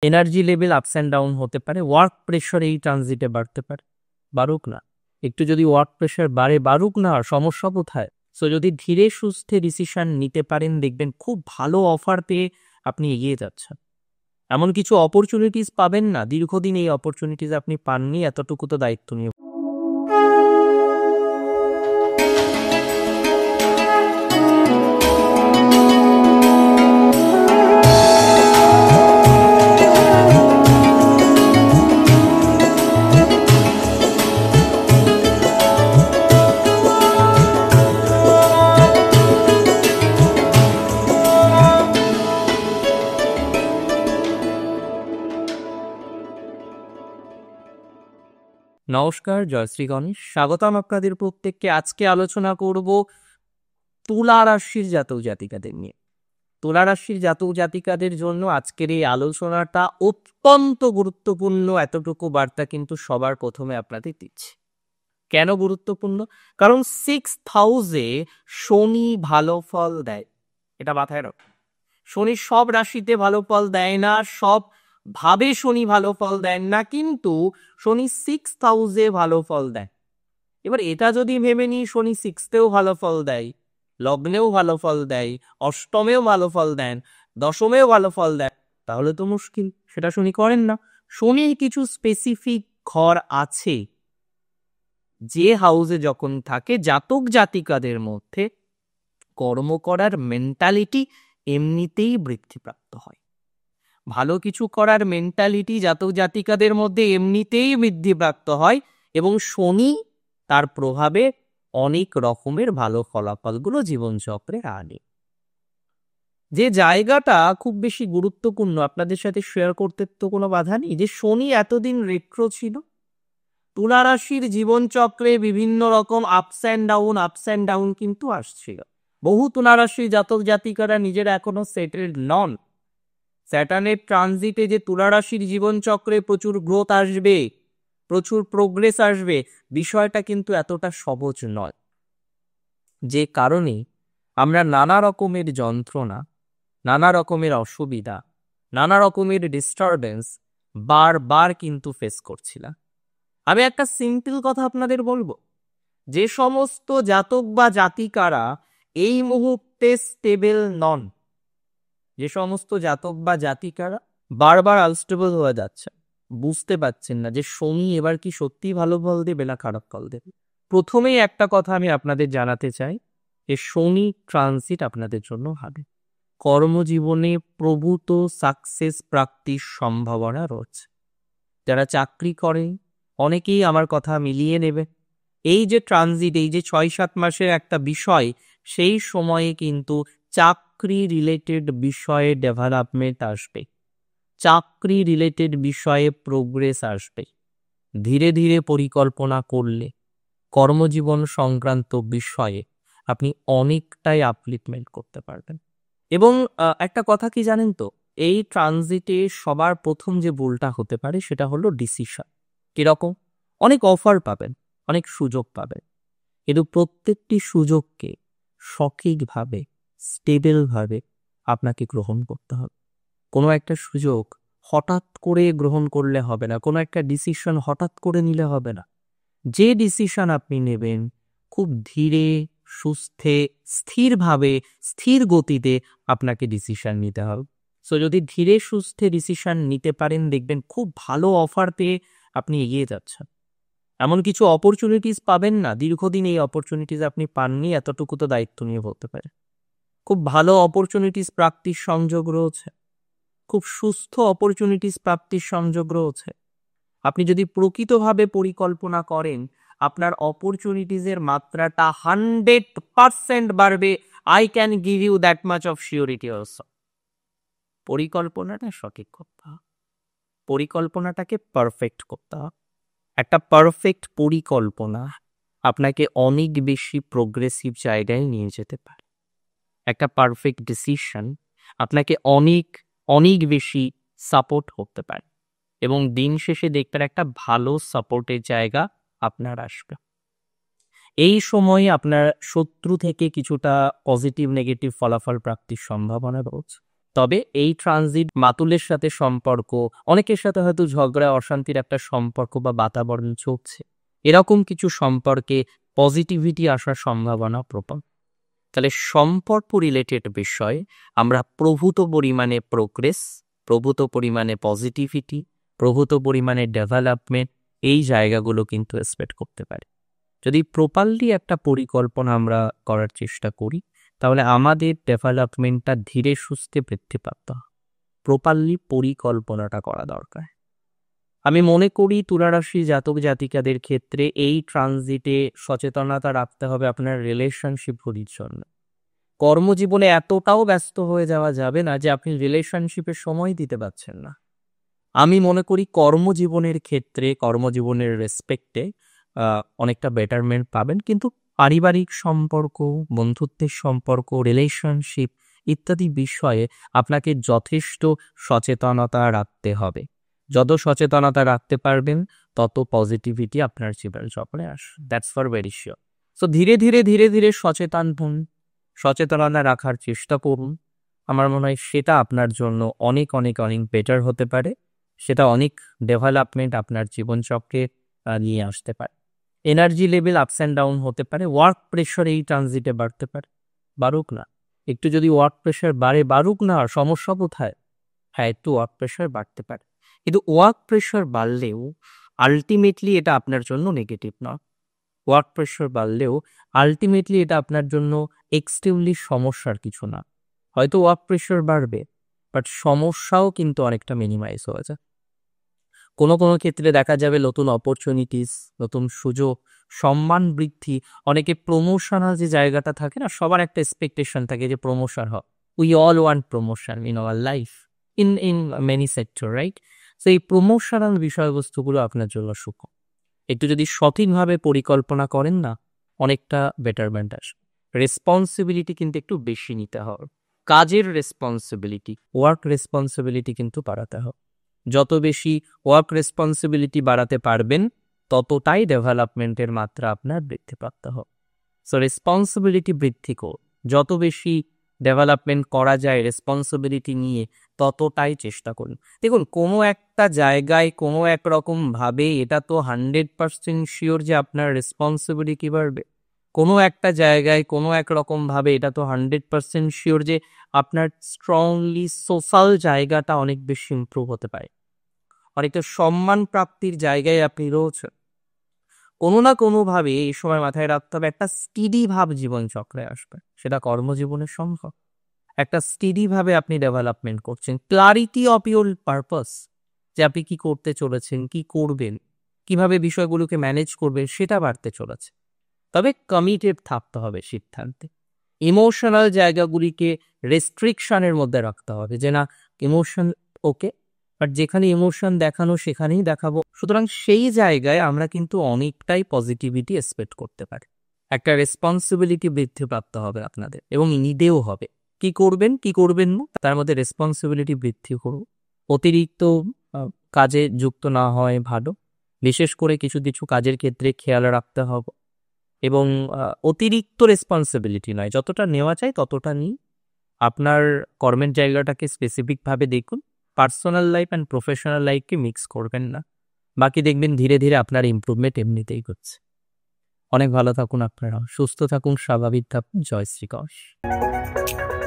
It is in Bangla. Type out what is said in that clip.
Energy level ups and down হতে পারে, ওয়ার্ক প্রেশার এই ট্রানজিটে বাড়তে পারে, বাড়ুক না। একটু যদি ওয়ার্ক প্রেশার বাড়ে, বাড়ুক না, সমস্যা কোথায়? সো যদি ধীরে সুস্থে ডিসিশন নিতে পারেন, দেখবেন খুব ভালো অফার পেয়ে আপনি এগিয়ে যাচ্ছেন। এমন কিছু অপরচুনিটিস পাবেন না, দীর্ঘদিন এই অপরচুনিটিস আপনি পাননি, এতটুকু তো দায়িত্ব নিয়ে। নমস্কার, জয়শ্রী গণেশ, স্বাগতম আপনাদের প্রত্যেককে। আজকে আলোচনা করব তুলা রাশির জাতক জাতিকাদের নিয়ে। তুলা রাশির জাতক জাতিকাদের জন্য আজকের এই আলোচনাটা অত্যন্ত গুরুত্বপূর্ণ, এতটুকু বার্তা কিন্তু সবার প্রথমে আপনাদের দিচ্ছি। কেন গুরুত্বপূর্ণ? কারণ 6th হাউসে শনি ভালো ফল দেয়, এটা মাথায় রাখুন। শনি সব রাশিতে ভালো ফল দেয় না, সব ভাবে শনি ভালো ফল দেন না, কিন্তু শনি 6th হাউসে ভালো ফল দেয়। এবার এটা যদি ভেবে নিই শনি 6th-এও ভালো ফল দেয়, লগ্নেও ভালো ফল দেয়, অষ্টমেও ভালো ফল দেন, দশমেও ভালো ফল দেয়, তাহলে তো মুশকিল, সেটা শনি করেন না। শনির কিছু স্পেসিফিক ঘর আছে, যে হাউসে যখন থাকে জাতক জাতিকাদের মধ্যে কর্ম করার মেন্টালিটি এমনিতেই বৃদ্ধিপ্রাপ্ত হয়। ভালো কিছু করার মেন্টালিটি জাতক জাতিকাদের মধ্যে এমনিতেই বৃদ্ধিপ্রাপ্ত হয়, এবং শনি তার প্রভাবে অনেক রকমের ভালো ফলাফলগুলো জীবনচক্রে আনে। যে জায়গাটা খুব বেশি গুরুত্বপূর্ণ আপনাদের সাথে শেয়ার করতে তো কোনো বাধা নেই, যে শনি এতদিন রেট্রো ছিল, তুলা রাশির জীবনচক্রে বিভিন্ন রকম আপস অ্যান্ড ডাউন কিন্তু আসছিল। বহু তুলা রাশির জাতক জাতিকারা নিজেরা এখনো সেটেলড নন। স্যাটার্নের ট্রানজিটে যে তুলা রাশির জীবনচক্রে প্রচুর গ্রোথ আসবে, প্রচুর প্রোগ্রেস আসবে, বিষয়টা কিন্তু এতটা সহজ নয়। যে কারণে আমরা নানা রকমের যন্ত্রণা, নানা রকমের অসুবিধা, নানা রকমের ডিস্টারবেন্স বারবার কিন্তু ফেস করছিলাম। আমি একটা সিম্পল কথা আপনাদের বলবো, যে সমস্ত জাতক বা জাতিকারা এই মুহূর্তে স্টেবল নন, যে সমস্ত জাতক বা জাতিকারা বারবার আনস্টেবল হয়ে যাচ্ছে, বুঝতে পারছেন না যে শনি এবার কি সত্যি ভালো ফল দেবে না খারাপ ফল দেবে, প্রথমেই একটা কথা আমি আপনাদের জানাতে চাই যে শনি ট্রানজিট আপনাদের জন্য হবে। কর্মজীবনে প্রভূত সাকসেস প্রাপ্তির সম্ভাবনা রয়েছে। যারা চাকরি করে অনেকেই আমার কথা মিলিয়ে নেবে। এই যে ট্রানজিট, এই যে 6-7 মাসের একটা বিষয়, সেই সময়ে কিন্তু চাকরি রিলেটেড বিষয়ে ডেভেলপমেন্ট আসবে, চাকরি রিলেটেড বিষয়ে প্রোগ্রেস আসবে। ধীরে ধীরে পরিকল্পনা করলে কর্মজীবন সংক্রান্ত বিষয়ে আপনি অনেকটাই আপলিফমেন্ট করতে পারবেন। এবং একটা কথা কি জানেন তো, এই ট্রানজিটে সবার প্রথম যে ভুলটা হতে পারে সেটা হলো ডিসিশন। কিরকম? অনেক অফার পাবেন, অনেক সুযোগ পাবেন, কিন্তু প্রত্যেকটি সুযোগকে সঠিকভাবে, স্টেবলভাবে আপনাকে গ্রহণ করতে হবে। কোনো একটা সুযোগ হঠাৎ করে গ্রহণ করলে হবে না, কোনো একটা ডিসিশন হঠাৎ করে নিলে হবে না। যে ডিসিশন আপনি নেবেন খুব ধীরে সুস্থে স্থিরভাবে, স্থির গতিতে আপনাকে ডিসিশন নিতে হবে। সো যদি ধীরে সুস্থে ডিসিশন নিতে পারেন, দেখবেন খুব ভালো অফার পেয়ে আপনি এগিয়ে যাচ্ছেন। এমন কিছু অপরচুনিটিস পাবেন না, দীর্ঘদিন এই অপরচুনিটিস আপনি পাননি, এতটুকু তো দায়িত্ব নিয়ে বলতে পারে। খুব ভালো অপরচুনিটিস প্রাপ্তির সংযোগ রয়েছে, খুব সুস্থ অপরচুনিটিস প্রাপ্তির সংযোগ রয়েছে। আপনি যদি প্রকৃতভাবে পরিকল্পনা করেন, আপনার অপরচুনিটিসের মাত্রাটা 100% বাড়বে। I can give you that much of surety also. পরিকল্পনাটা সঠিক করতে হবে, পরিকল্পনাটাকে পারফেক্ট করতে হবে। একটা পারফেক্ট পরিকল্পনা আপনাকে অনেক বেশি প্রোগ্রেসিভ জায়গায় নিয়ে যেতে পারে। একটা পারফেক্ট ডিসিশন আপনাকে অনেক অনেক বেশি সাপোর্ট করতে পারে, এবং দিন শেষে দেখবেন একটা ভালো সাপোর্টের জায়গা আপনার আসবে। এই সময়ে আপনার শত্রু থেকে কিছুটা পজিটিভ নেগেটিভ ফলাফল প্রাপ্তির সম্ভাবনা রয়েছে, তবে এই ট্রানজিট মাতুলের সাথে সম্পর্ক, অনেকের সাথে হয়তো ঝগড়া অশান্তির একটা সম্পর্ক বা বাতাবরণ চলছে, এরকম কিছু সম্পর্কে পজিটিভিটি আসার সম্ভাবনা প্রবল। তাহলে সম্পর্ক রিলেটেড বিষয়ে আমরা প্রভূত পরিমাণে প্রোগ্রেস, প্রভূত পরিমাণে পজিটিভিটি, প্রভূত পরিমাণে ডেভেলপমেন্ট, এই জায়গাগুলো কিন্তু এক্সপেক্ট করতে পারি। যদি প্রপারলি একটা পরিকল্পনা আমরা করার চেষ্টা করি, তাহলে আমাদের ডেভেলপমেন্টটা ধীরে সুস্থে বৃদ্ধিপ্রাপ্ত হয়। প্রপারলি পরিকল্পনাটা করা দরকার। আমি মনে করি তুলা রাশি জাতক জাতিকাদের ক্ষেত্রে এই ট্রানজিটে সচেতনতা রাখতে হবে আপনার রিলেশনশিপগুলির জন্য। কর্মজীবনে এতটাও ব্যস্ত হয়ে যাওয়া যাবে না যে আপনি রিলেশনশিপে সময় দিতে পারছেন না। আমি মনে করি কর্মজীবনের ক্ষেত্রে, কর্মজীবনের রেসপেক্টে অনেকটা বেটারমেন্ট পাবেন, কিন্তু পারিবারিক সম্পর্ক, বন্ধুত্বের সম্পর্ক, রিলেশনশিপ ইত্যাদি বিষয়ে আপনাকে যথেষ্ট সচেতনতা রাখতে হবে। যত সচেতনতা রাখতে পারবেন তত পজিটিভিটি আপনার জীবনে আসবে, that's for very sure. So ধীরে ধীরে ধীরে ধীরে সচেতন হন, সচেতনতা রাখার চেষ্টা করুন। আমার মনে হয় সেটা আপনার জন্য অনেক অনেক অনেক বেটার হতে পারে, সেটা অনেক ডেভেলপমেন্ট আপনার জীবনচক্রে নিয়ে আসতে পারে। Energy level ups and down হতে পারে, ওয়ার্ক প্রেশার এই ট্রানজিটে বাড়তে পারে, বাড়ুক না। একটু যদি ওয়ার্ক প্রেশার বাড়ে, বাড়ুক না, সমস্যা কোথায়? হ্যাঁ, একটু ওয়ার্ক প্রেশার বাড়তে পারে, কিন্তু ওয়ার্ক প্রেশার বাড়লেও আলটিমেটলি এটা আপনার জন্য নেগেটিভ নয়। ওয়ার্ক প্রেশার বাড়লেও আলটিমেটলি এটা আপনার জন্য এক্সট্রিমলি সমস্যার কিছু না। হয়তো ওয়ার্ক প্রেশার বাড়বে, বাট সমস্যাও কিন্তু অনেকটা মিনিমাইজ হয়ে যায়। কোনো কোনো ক্ষেত্রে দেখা যাবে নতুন অপরচুনিটিস, নতুন সুযোগ, সম্মান বৃদ্ধি, অনেকে প্রমোশনাল যে জায়গাটা থাকে না, সবার একটা এক্সপেকটেশন থাকে যে প্রমোশন হয়। We all want promotion in our life, in many sector, right? So এই প্রমোশনাল বিষয়বস্তুগুলো আপনার জন্য সুখ। একটু যদি সঠিকভাবে পরিকল্পনা করেন না, অনেকটা বেটারমেন্ট আসবে। রেসপন্সিবিলিটি কিন্তু একটু বেশি নিতে হবে, কাজের রেসপন্সিবিলিটি, ওয়ার্ক রেসপন্সিবিলিটি কিন্তু বাড়াতে হবে। যত বেশি ওয়ার্ক রেসপন্সিবিলিটি বাড়াতে পারবেন, ততটাই ডেভেলপমেন্টের মাত্রা আপনার বৃদ্ধিপ্রাপ্ত হবে। সো রেসপন্সিবিলিটি বৃদ্ধি করুন, যত বেশি ডেভেলপমেন্ট করা যায় রেসপন্সিবিলিটি নিয়ে, ততটাই চেষ্টা করুন। দেখুন, কোনো একটা জায়গায় কোনো এক রকমভাবে এটা তো 100% শিওর যে আপনার রেসপন্সিবিলিটি বাড়বে। কোনো একটা জায়গায় কোনো এক রকমভাবে এটা তো 100% শিওর যে আপনার স্ট্রংলি সোশ্যাল জায়গাটা অনেক বেশি ইমপ্রুভ হতে পারে। অনেকটা সম্মান প্রাপ্তির জায়গায় আপনি রয়েছেন। কোনো না কোনোভাবে এই সময় মাথায় রাখতে হবে একটা স্টিডি ভাব জীবনচক্রে আসবে। সেটা কর্মজীবনে সম্ভব। একটা স্টিডি ভাবে আপনি ডেভেলপমেন্ট করছেন, ক্লারিটি অফ ইউর পারপাস, যে আপনি কি করতে চলেছেন, কি করবেন, কিভাবে বিষয়গুলোকে ম্যানেজ করবেন, সেটা বাড়তে চলেছে। তবে কমিটেড থাকতে হবে সিদ্ধান্তে। ইমোশনাল জায়গাগুলিকে রেস্ট্রিকশনের মধ্যে রাখতে হবে, যে না, ইমোশন ওকে, বাট যেখানে ইমোশন দেখানো সেখানেই দেখাবো। সুতরাং সেই জায়গায় আমরা কিন্তু অনেকটাই পজিটিভিটি এক্সপেক্ট করতে পারি। একটা রেসপন্সিবিলিটি বৃদ্ধিপ্রাপ্ত হবে আপনাদের, এবং নিদেও হবে। কি করবেন কি করবেন না তার মধ্যে রেসপন্সিবিলিটি বৃদ্ধি করুন। অতিরিক্ত কাজে যুক্ত না হয় ভালো, বিশেষ করে কিছু কিছু কাজের ক্ষেত্রে খেয়াল রাখতে হবে, এবং অতিরিক্ত রেসপন্সিবিলিটি নয়, যতটা নেওয়া যায় ততটা নিই। আপনার কর্মের জায়গাটাকে স্পেসিফিকভাবে দেখুন, পার্সোনাল লাইফ অ্যান্ড প্রফেশনাল লাইফকে মিক্স করবেন না। বাকি দেখবেন ধীরে ধীরে আপনার ইমপ্রুভমেন্ট এমনিতেই হচ্ছে। অনেক ভালো থাকুন আপনারা, সুস্থ থাকুন, স্বাভাবিক থাকুন। জয় শ্রী কৃষ্ণ।